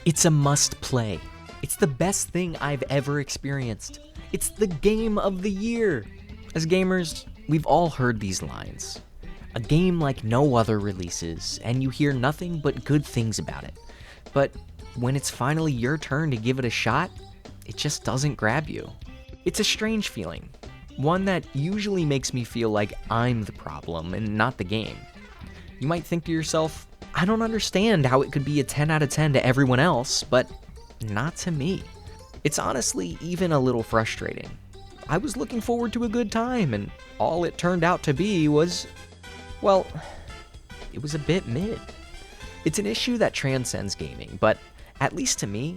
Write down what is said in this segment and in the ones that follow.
It's a must play. It's the best thing I've ever experienced. It's the game of the year. As gamers, we've all heard these lines. A game like no other releases, and you hear nothing but good things about it. But when it's finally your turn to give it a shot, it just doesn't grab you. It's a strange feeling, one that usually makes me feel like I'm the problem and not the game. You might think to yourself, I don't understand how it could be a 10 out of 10 to everyone else, but not to me. It's honestly even a little frustrating. I was looking forward to a good time, and all it turned out to be was, well, it was a bit mid. It's an issue that transcends gaming, but at least to me,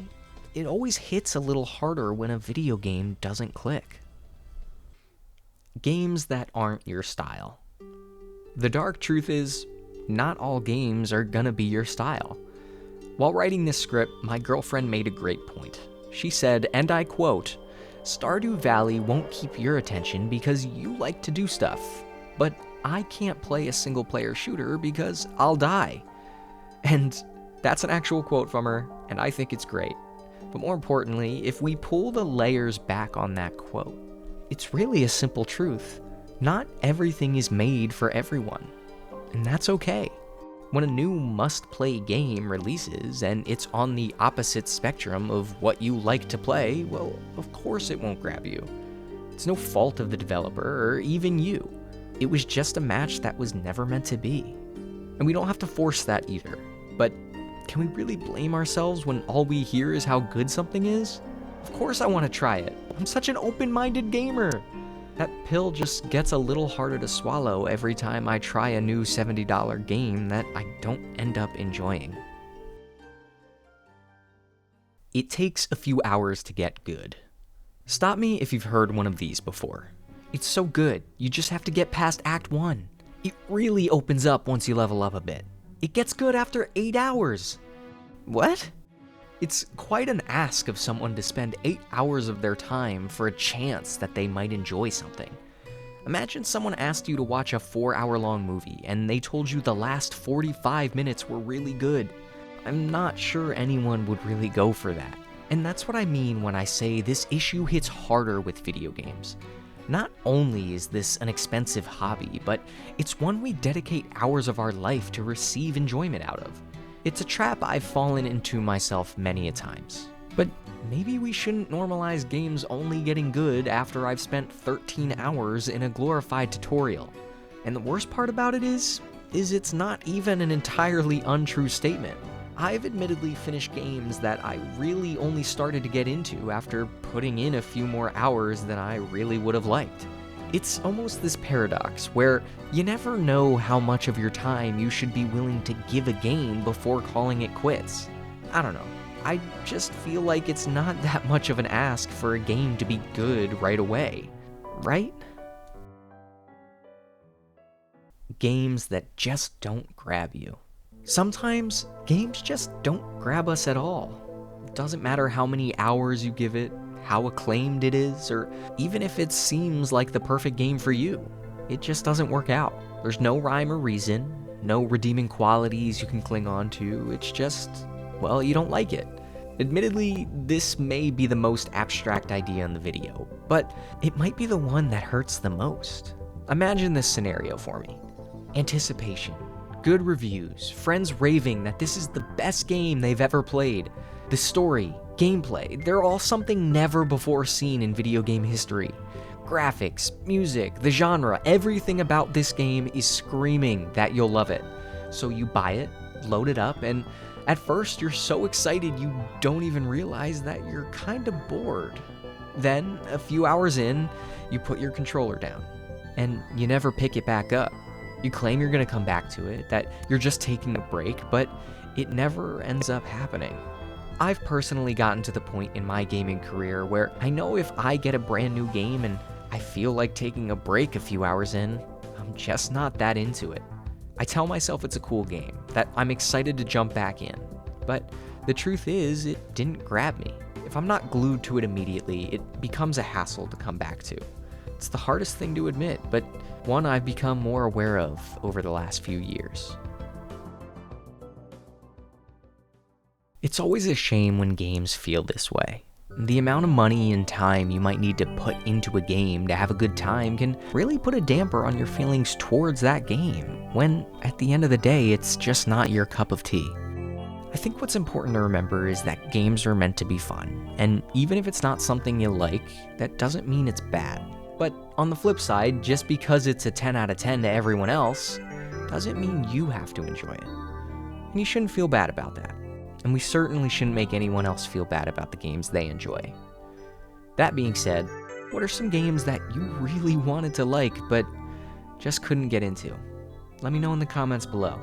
it always hits a little harder when a video game doesn't click. Games that aren't your style. The dark truth is, not all games are gonna be your style. While writing this script, my girlfriend made a great point. She said, and I quote, "Stardew Valley won't keep your attention because you like to do stuff, but I can't play a single-player shooter because I'll die." And that's an actual quote from her, and I think it's great. But more importantly, if we pull the layers back on that quote, it's really a simple truth. Not everything is made for everyone, and that's okay. When a new must-play game releases and it's on the opposite spectrum of what you like to play, well, of course it won't grab you. It's no fault of the developer or even you. It was just a match that was never meant to be. And we don't have to force that either. But can we really blame ourselves when all we hear is how good something is? Of course I want to try it. I'm such an open-minded gamer. That pill just gets a little harder to swallow every time I try a new $70 game that I don't end up enjoying. It takes a few hours to get good. Stop me if you've heard one of these before. It's so good, you just have to get past Act 1. It really opens up once you level up a bit. It gets good after 8 hours. What? It's quite an ask of someone to spend 8 hours of their time for a chance that they might enjoy something. Imagine someone asked you to watch a 4-hour-long movie and they told you the last 45 minutes were really good. I'm not sure anyone would really go for that. And that's what I mean when I say this issue hits harder with video games. Not only is this an expensive hobby, but it's one we dedicate hours of our life to receive enjoyment out of. It's a trap I've fallen into myself many a times. But maybe we shouldn't normalize games only getting good after I've spent 13 hours in a glorified tutorial. And the worst part about it is it's not even an entirely untrue statement. I've admittedly finished games that I really only started to get into after putting in a few more hours than I really would have liked. It's almost this paradox where you never know how much of your time you should be willing to give a game before calling it quits. I don't know. I just feel like it's not that much of an ask for a game to be good right away, right? Games that just don't grab you. Sometimes, games just don't grab us at all. It doesn't matter how many hours you give it, how acclaimed it is, or even if it seems like the perfect game for you. It just doesn't work out. There's no rhyme or reason, no redeeming qualities you can cling on to. It's just, well, you don't like it. Admittedly, this may be the most abstract idea in the video, but it might be the one that hurts the most. Imagine this scenario for me. Anticipation. Good reviews, friends raving that this is the best game they've ever played. The story, gameplay, they're all something never before seen in video game history. Graphics, music, the genre, everything about this game is screaming that you'll love it. So you buy it, load it up, and at first you're so excited you don't even realize that you're kind of bored. Then, a few hours in, you put your controller down, and you never pick it back up. You claim you're going to come back to it, that you're just taking a break, but it never ends up happening. I've personally gotten to the point in my gaming career where I know if I get a brand new game and I feel like taking a break a few hours in, I'm just not that into it. I tell myself it's a cool game, that I'm excited to jump back in, but the truth is it didn't grab me. If I'm not glued to it immediately, it becomes a hassle to come back to. It's the hardest thing to admit, but one I've become more aware of over the last few years. It's always a shame when games feel this way. The amount of money and time you might need to put into a game to have a good time can really put a damper on your feelings towards that game, when at the end of the day, it's just not your cup of tea. I think what's important to remember is that games are meant to be fun, and even if it's not something you like, that doesn't mean it's bad. But on the flip side, just because it's a 10 out of 10 to everyone else, doesn't mean you have to enjoy it. And you shouldn't feel bad about that. And we certainly shouldn't make anyone else feel bad about the games they enjoy. That being said, what are some games that you really wanted to like, but just couldn't get into? Let me know in the comments below.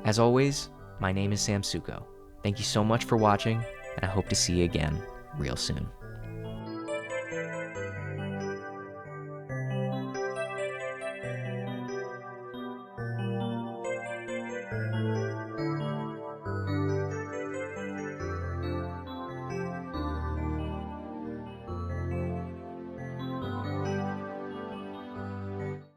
As always, my name is Sam Suko. Thank you so much for watching, and I hope to see you again real soon.